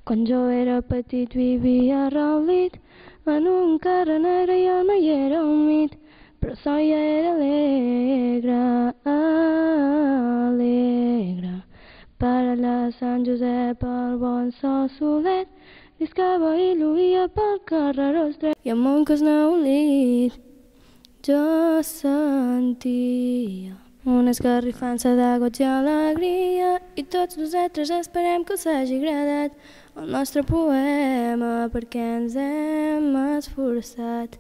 Quan jo era petit vivia arraulit en un carrer negre i el mar era humit, però el sol ja era alegre, alegre. Per allà a Sant Josep el bon sol solet lliscava i lluïa pel carreró estret, i el món que es neolit jo sentia una esgarrifança de goig i alegria, i tots nosaltres esperem que us hagi agradat el nostre poema perquè ens hem esforçat.